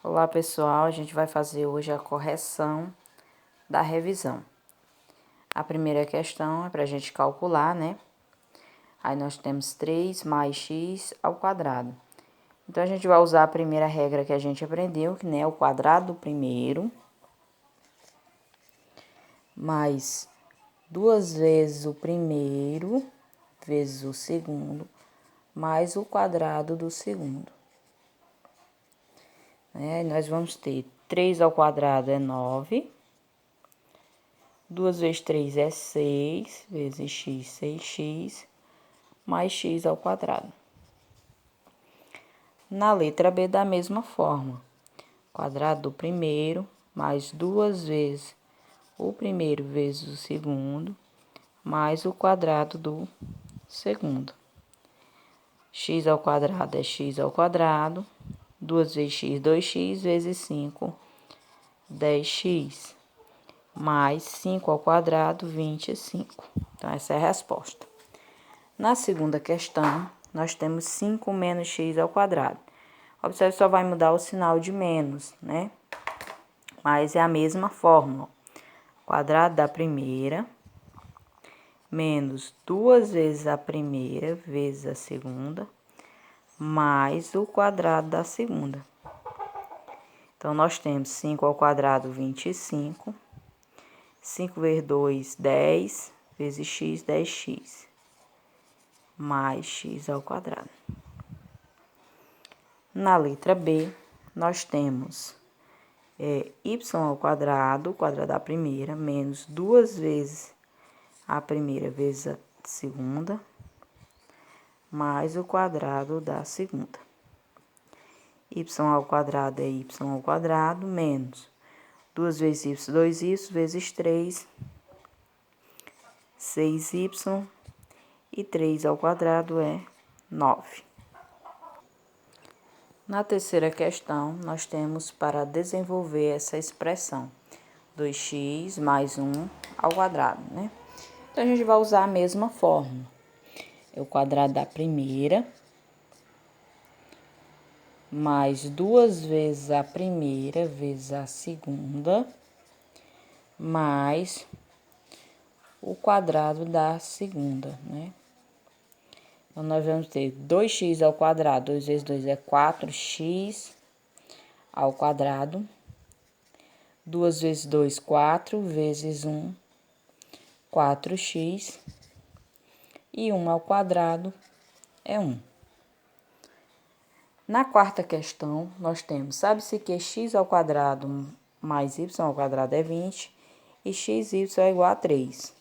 Olá pessoal, a gente vai fazer hoje a correção da revisão. A primeira questão é para a gente calcular, né? Aí nós temos 3 mais x ao quadrado. Então, a gente vai usar a primeira regra que a gente aprendeu, que é o quadrado do primeiro, mais 2 vezes o primeiro, vezes o segundo, mais o quadrado do segundo. Nós vamos ter 3 ao quadrado é 9. 2 vezes 3 é 6, vezes x, 6x, mais x ao quadrado. Na letra B, da mesma forma, quadrado do primeiro, mais 2 vezes o primeiro vezes o segundo, mais o quadrado do segundo. X ao quadrado é x ao quadrado, 2 vezes x, 2x, vezes 5, 10x, mais 5 ao quadrado, 25. Então, essa é a resposta. Na segunda questão, nós temos 5 menos x ao quadrado. Observe, só vai mudar o sinal de menos, né? Mas é a mesma fórmula. Quadrado da primeira, menos 2 vezes a primeira, vezes a segunda, mais o quadrado da segunda. Então, nós temos 5 ao quadrado, 25. 5 vezes 2, 10, vezes x, 10x, mais x ao quadrado. Na letra B, nós temos y ao quadrado, o quadrado da primeira, menos 2 vezes a primeira vezes a segunda, mais o quadrado da segunda. Y ao quadrado é y ao quadrado, menos 2 vezes y, 2y, vezes 3, 6y, e 3 ao quadrado é 9. Na terceira questão, nós temos para desenvolver essa expressão 2x mais 1 ao quadrado, né? Então, a gente vai usar a mesma fórmula. É o quadrado da primeira, mais 2 vezes a primeira, vezes a segunda, mais o quadrado da segunda, né? Então, nós vamos ter 2x ao quadrado, 2 vezes 2 é 4x ao quadrado. 2 vezes 2, 4, vezes 1, 4x. E 1 ao quadrado é 1. Na quarta questão, nós temos, sabe-se que x ao quadrado mais y ao quadrado é 20 e xy é igual a 3.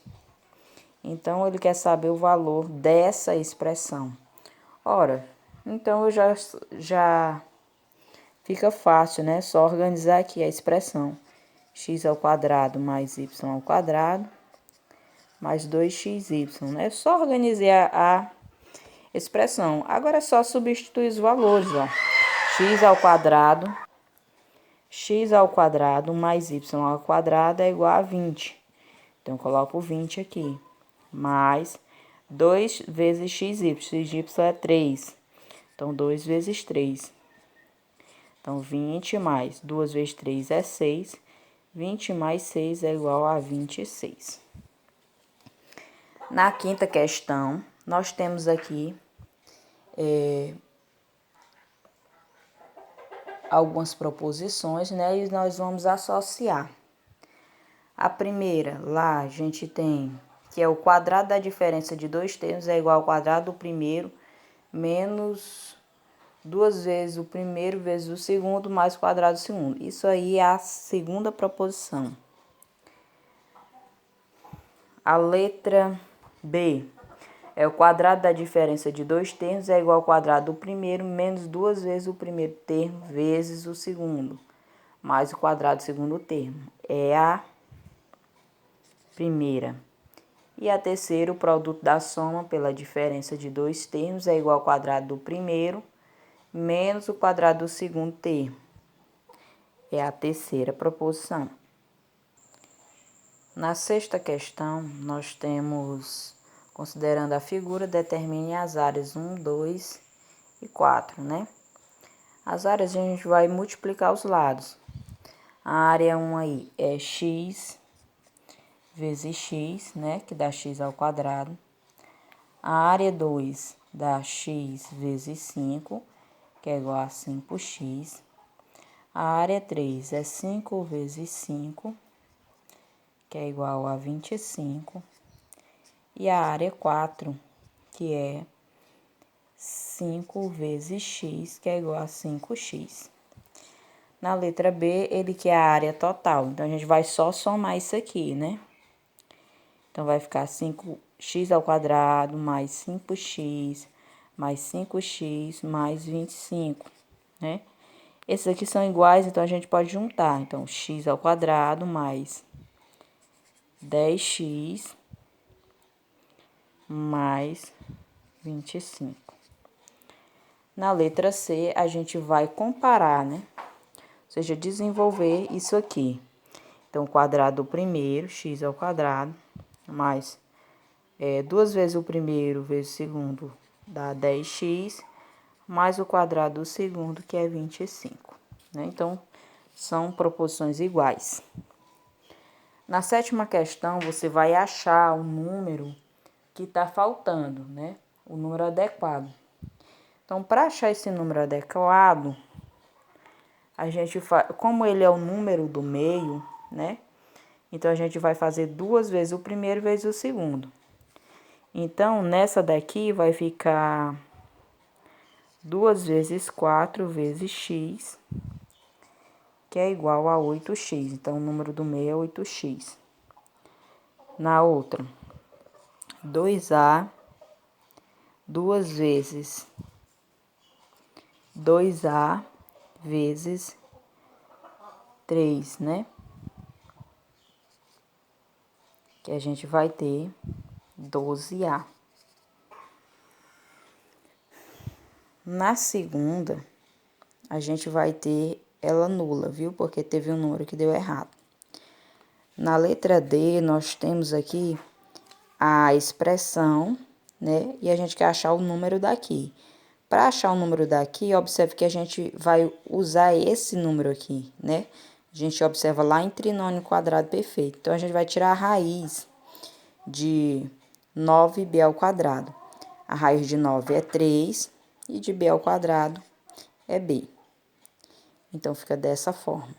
Então, ele quer saber o valor dessa expressão. Ora, então já fica fácil, né? Só organizar aqui a expressão x ao quadrado mais y ao quadrado mais 2xy, né? É só organizar a expressão. Agora é só substituir os valores, ó. X ao quadrado mais y ao quadrado é igual a 20. Então, eu coloco 20 aqui. Mais 2 vezes xy. Xy é 3. Então, 2 vezes 3. Então, 20 mais 2 vezes 3 é 6. 20 mais 6 é igual a 26. Na quinta questão, nós temos aqui algumas proposições, né? E nós vamos associar. A primeira, lá a gente tem que é o quadrado da diferença de dois termos é igual ao quadrado do primeiro menos 2 vezes o primeiro vezes o segundo mais o quadrado do segundo. Isso aí é a segunda proposição. A letra B é o quadrado da diferença de dois termos é igual ao quadrado do primeiro menos 2 vezes o primeiro termo vezes o segundo, mais o quadrado do segundo termo. É a primeira. E a terceira, o produto da soma pela diferença de dois termos é igual ao quadrado do primeiro menos o quadrado do segundo termo. É a terceira proposição. Na sexta questão, nós temos, considerando a figura, determine as áreas 1, 2 e 4, né? As áreas a gente vai multiplicar os lados. A área 1 aí é x vezes x, né? Que dá x ao quadrado. A área 2 dá x vezes 5, que é igual a 5x. A área 3 é 5 vezes 5, que é igual a 25. E a área 4, que é 5 vezes x, que é igual a 5x. Na letra B, ele quer a área total. Então, a gente vai só somar isso aqui, né? Então, vai ficar 5x ao quadrado mais 5x mais 5x mais 25, né? Esses aqui são iguais, então a gente pode juntar. Então, x ao quadrado mais 10x mais 25. Na letra C, a gente vai comparar, né? Ou seja, desenvolver isso aqui. Então, o quadrado do primeiro, x ao quadrado, mais 2 vezes o primeiro vezes o segundo, dá 10x, mais o quadrado do segundo, que é 25. Né? Então, são proposições iguais. Na sétima questão, você vai achar o número que está faltando, né? O número adequado. Então, para achar esse número adequado, a gente faz, como ele é o número do meio, né? Então, a gente vai fazer 2 vezes o primeiro vezes o segundo. Então, nessa daqui vai ficar 2 vezes 4 vezes x, que é igual a 8x. Então, o número do meio é 8x. Na outra, 2a, 2 vezes 2a vezes 3, né? Que a gente vai ter 12a. Na segunda, a gente vai ter ela nula, viu? Porque teve um número que deu errado. Na letra D, nós temos aqui a expressão, né? E a gente quer achar o número daqui. Para achar o número daqui, observe que a gente vai usar esse número aqui, né? A gente observa lá em trinômio quadrado perfeito. Então, a gente vai tirar a raiz de 9b ao quadrado. A raiz de 9 é 3 e de b ao quadrado é b. Então, fica dessa forma.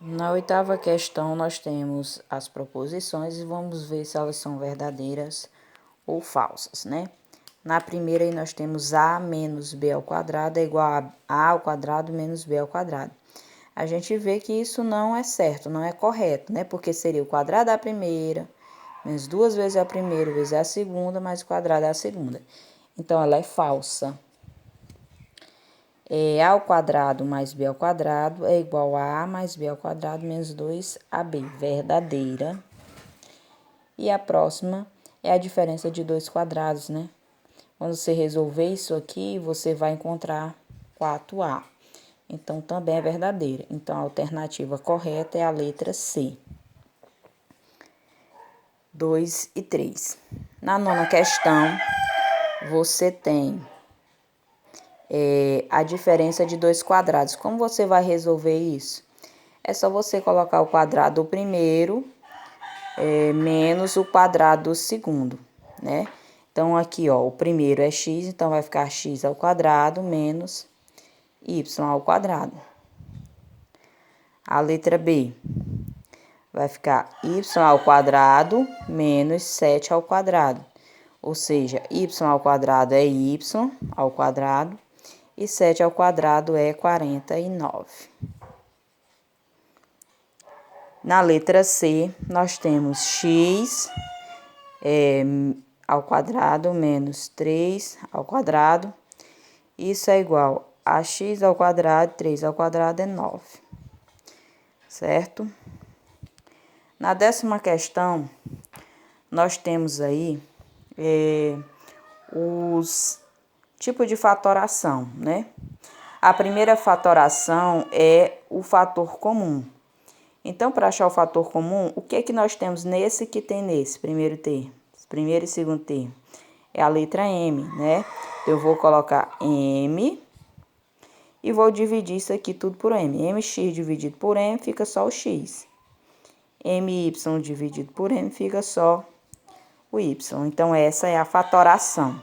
Na oitava questão, nós temos as proposições e vamos ver se elas são verdadeiras ou falsas, né? Na primeira, aí nós temos a menos b ao quadrado é igual a ao quadrado menos b ao quadrado. A gente vê que isso não é certo, não é correto, né? Porque seria o quadrado da primeira, menos 2 vezes a primeira, vezes a segunda, mais o quadrado da segunda. Então, ela é falsa. A ao quadrado mais b ao quadrado é igual a mais b ao quadrado menos 2ab. Verdadeira. E a próxima é a diferença de dois quadrados, né? Quando você resolver isso aqui, você vai encontrar 4a. Então, também é verdadeira. Então, a alternativa correta é a letra C. 2 e 3. Na nona questão, você tem a diferença de dois quadrados. Como você vai resolver isso? É só você colocar o quadrado do primeiro menos o quadrado do segundo, né? Então, aqui, ó, o primeiro é x, então vai ficar x ao quadrado menos y ao quadrado. A letra B vai ficar y ao quadrado menos 7 ao quadrado. Ou seja, y ao quadrado é y ao quadrado e 7 ao quadrado é 49. Na letra C, nós temos x ao quadrado menos 3 ao quadrado. Isso é igual a x ao quadrado, 3 ao quadrado é 9. Certo? Na 10ª questão, nós temos aí os tipos de fatoração, né? A primeira fatoração é o fator comum. Então, para achar o fator comum, o que é que nós temos nesse que tem nesse primeiro termo? Primeiro e segundo termo. É a letra M, né? Eu vou colocar M E vou dividir isso aqui tudo por m. mx dividido por m fica só o x. My dividido por m fica só o y. Então, essa é a fatoração.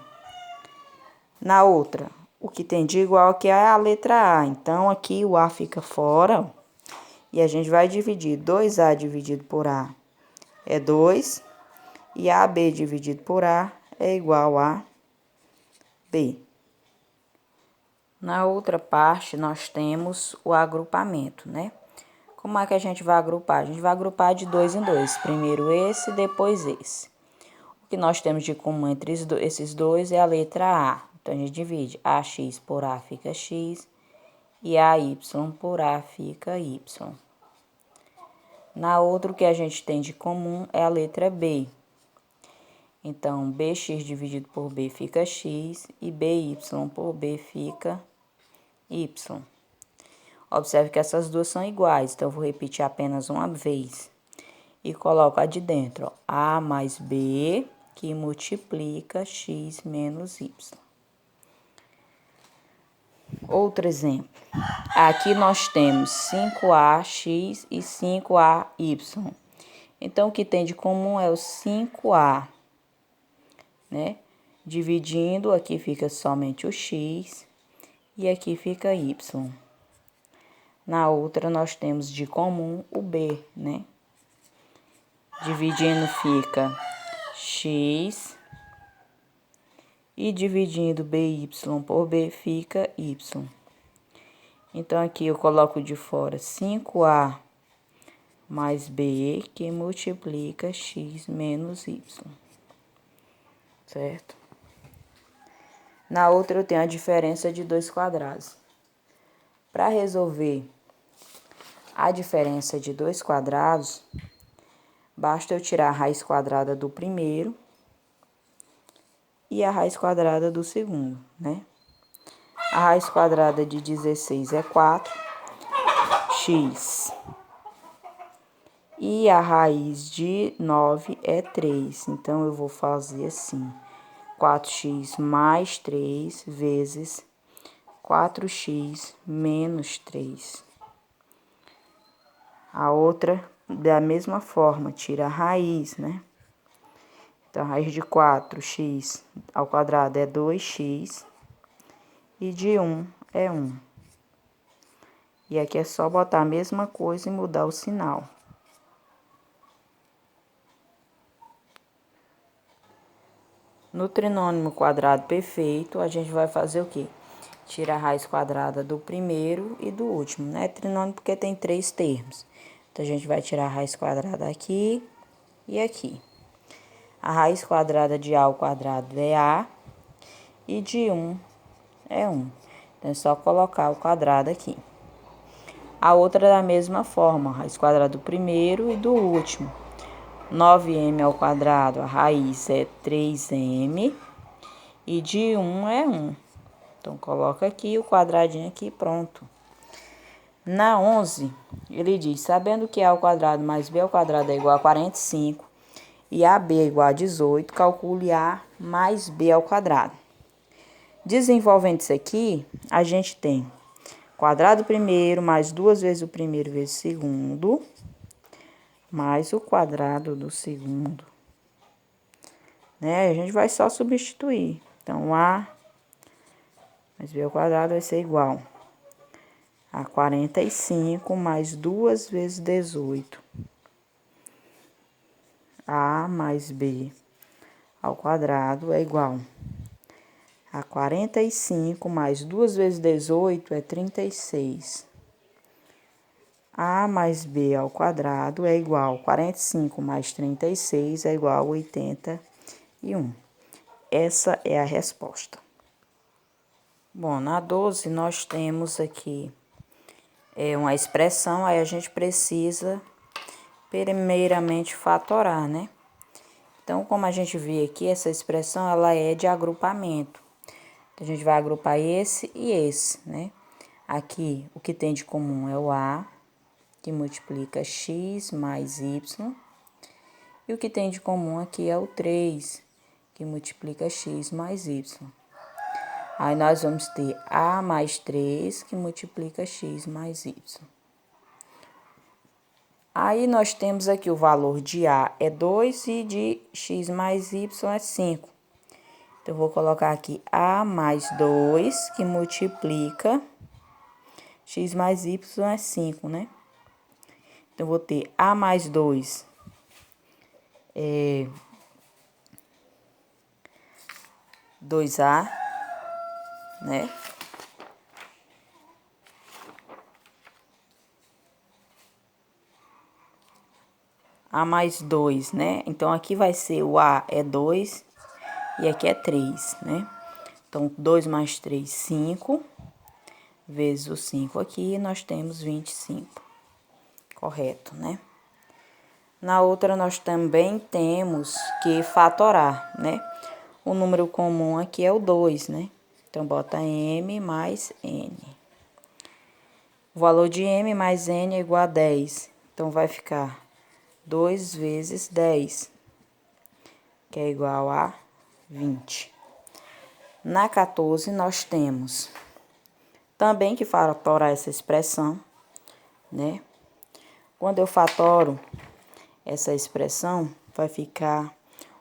Na outra, o que tem de igual aqui é a letra A. Então, aqui o A fica fora, ó, e a gente vai dividir 2A dividido por A é 2. E AB dividido por A é igual a B. Na outra parte, nós temos o agrupamento, né? Como é que a gente vai agrupar? A gente vai agrupar de 2 em 2. Primeiro esse, depois esse. O que nós temos de comum entre esses dois é a letra A. Então, a gente divide AX por A fica X e AY por A fica Y. Na outra, o que a gente tem de comum é a letra B. Então, BX dividido por B fica X e BY por B fica Y. Observe que essas duas são iguais, então eu vou repetir apenas uma vez. E coloco a de dentro, ó, A mais B, que multiplica X menos Y. Outro exemplo. Aqui nós temos 5AX e 5AY. Então, o que tem de comum é o 5A, né? Dividindo, aqui fica somente o X e aqui fica Y. Na outra, nós temos de comum o B, né? Dividindo fica X e dividindo BY por B fica Y. Então, aqui eu coloco de fora 5A mais B, que multiplica X menos Y. Certo? Na outra, eu tenho a diferença de dois quadrados. Para resolver a diferença de dois quadrados, basta eu tirar a raiz quadrada do primeiro e a raiz quadrada do segundo, né? A raiz quadrada de 16 é 4x. E a raiz de 9 é 3. Então, eu vou fazer assim, 4x mais 3 vezes 4x menos 3. A outra, da mesma forma, tira a raiz, né? Então, a raiz de 4x ao quadrado é 2x e de 1 é 1. E aqui é só botar a mesma coisa e mudar o sinal. No trinômio quadrado perfeito, a gente vai fazer o quê? Tirar a raiz quadrada do primeiro e do último, né? Trinômio porque tem 3 termos. Então, a gente vai tirar a raiz quadrada aqui e aqui. A raiz quadrada de A ao quadrado é A e de 1 é 1. Então, é só colocar o quadrado aqui. A outra da mesma forma, a raiz quadrada do primeiro e do último. 9m ao quadrado, a raiz é 3m e de 1 é 1. Então, coloca aqui o quadradinho aqui, pronto. Na 11, ele diz, sabendo que A ao quadrado mais B ao quadrado é igual a 45 e AB é igual a 18, calcule A mais B ao quadrado. Desenvolvendo isso aqui, a gente tem quadrado primeiro mais 2 vezes o primeiro vezes o segundo, mais o quadrado do segundo. Né? A gente vai só substituir. Então, A mais B ao quadrado vai ser igual a 45 mais 2 vezes 18. A mais B ao quadrado é igual a 45 mais 2 vezes 18 é 36. A mais B ao quadrado é igual a 45 mais 36 é igual a 81. Essa é a resposta. Bom, na 12 nós temos aqui uma expressão, aí a gente precisa primeiramente fatorar, né? Então, como a gente vê aqui, essa expressão ela é de agrupamento. Então, a gente vai agrupar esse e esse, né? Aqui, o que tem de comum é o A, que multiplica x mais y. E o que tem de comum aqui é o 3, que multiplica x mais y. Aí, nós vamos ter A mais 3, que multiplica X mais Y. Aí, nós temos aqui o valor de A é 2 e de X mais Y é 5. Então, eu vou colocar aqui A mais 2, que multiplica X mais Y é 5, né? Então, eu vou ter A mais 2 é 2A, né? A mais 2, né? Então, aqui vai ser o A é 2 e aqui é 3, né? Então, 2 mais 3, 5, vezes o 5 aqui, nós temos 25. Correto, né? Na outra, nós também temos que fatorar, né? O número comum aqui é o 2, né? Então, bota M mais N. O valor de M mais N é igual a 10. Então, vai ficar 2 vezes 10, que é igual a 20. Na 14, nós temos também que fatorar essa expressão, né? Quando eu fatoro essa expressão, vai ficar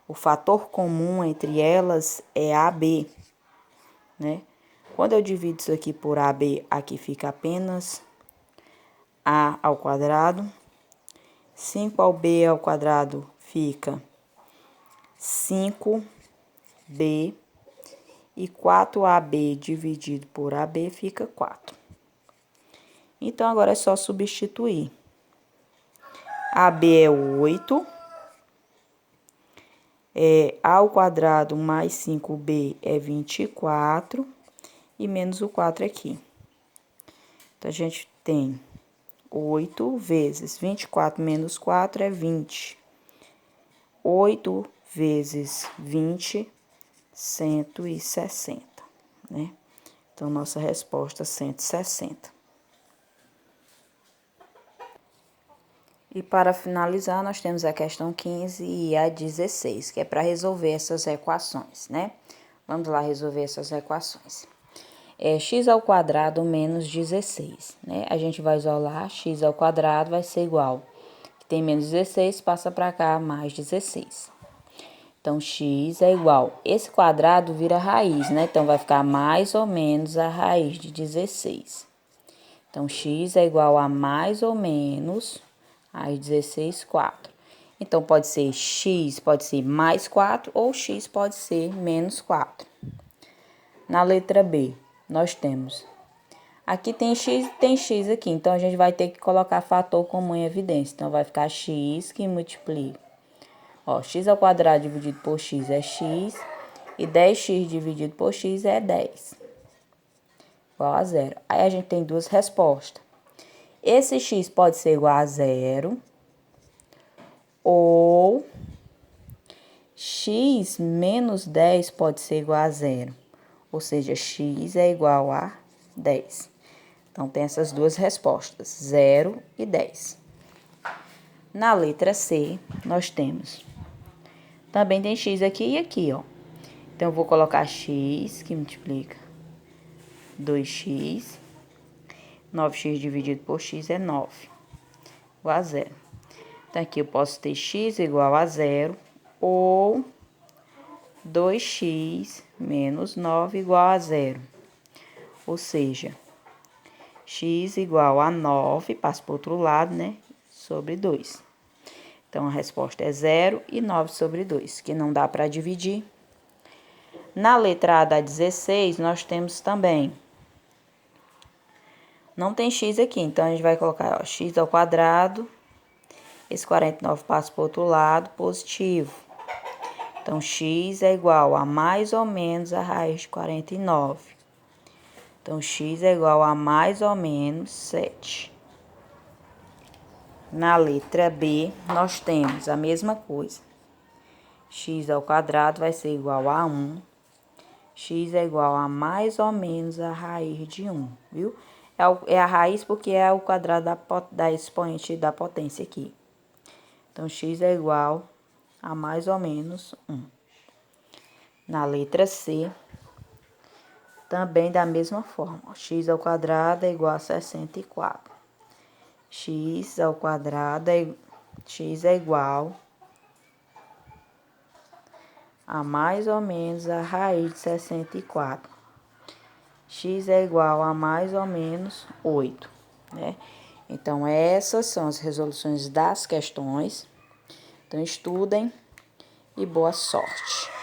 o fator comum entre elas é AB, né? Quando eu divido isso aqui por AB, aqui fica apenas A ao quadrado. 5 ao B ao quadrado fica 5B. E 4AB dividido por AB fica 4. Então, agora é só substituir. AB é 8. A ao quadrado mais 5B é 24. E menos o 4 aqui. Então, a gente tem 8 vezes 24 menos 4 é 20. 8 vezes 20, 160, né? Então, nossa resposta é 160. E para finalizar, nós temos a questão 15 e a 16, que é para resolver essas equações, né? Vamos lá resolver essas equações. X ao quadrado menos 16, né? A gente vai isolar, x ao quadrado vai ser igual. Tem menos 16, passa para cá, mais 16. Então, x é igual. Esse quadrado vira raiz, né? Então, vai ficar mais ou menos a raiz de 16. Então, x é igual a mais ou menos raiz de 16, 4. Então, pode ser x, pode ser mais 4 ou x pode ser menos 4. Na letra B, nós temos... Aqui tem x aqui, então a gente vai ter que colocar fator comum em evidência. Então, vai ficar x que multiplica. Ó, x ao quadrado dividido por x é x, e 10x dividido por x é 10. Igual a zero. Aí, a gente tem duas respostas. Esse x pode ser igual a zero, ou x menos 10 pode ser igual a zero. Ou seja, x é igual a 10. Então, tem essas duas respostas, 0 e 10. Na letra C, nós temos... Também tem x aqui e aqui, ó. Então, eu vou colocar x, que multiplica 2x. 9x dividido por x é 9, igual a 0. Então, aqui eu posso ter x igual a 0, ou 2x menos 9 igual a 0. Ou seja, x igual a 9, passa para o outro lado, né? Sobre 2. Então, a resposta é 0 e 9 sobre 2, que não dá para dividir. Na letra A da 16, nós temos também... Não tem x aqui, então a gente vai colocar, ó, x ao quadrado. Esse 49 passa para o outro lado, positivo. Então, x é igual a mais ou menos a raiz de 49. Então, x é igual a mais ou menos 7. Na letra B, nós temos a mesma coisa. X ao quadrado vai ser igual a 1. X é igual a mais ou menos a raiz de 1, viu? É a raiz porque é o quadrado da expoente da potência aqui. Então, x é igual a mais ou menos 1. Na letra C, Também da mesma forma, x ao quadrado é igual a 64. X ao quadrado x é igual a mais ou menos a raiz de 64. X é igual a mais ou menos 8, né? Então, essas são as resoluções das questões. Então, estudem e boa sorte.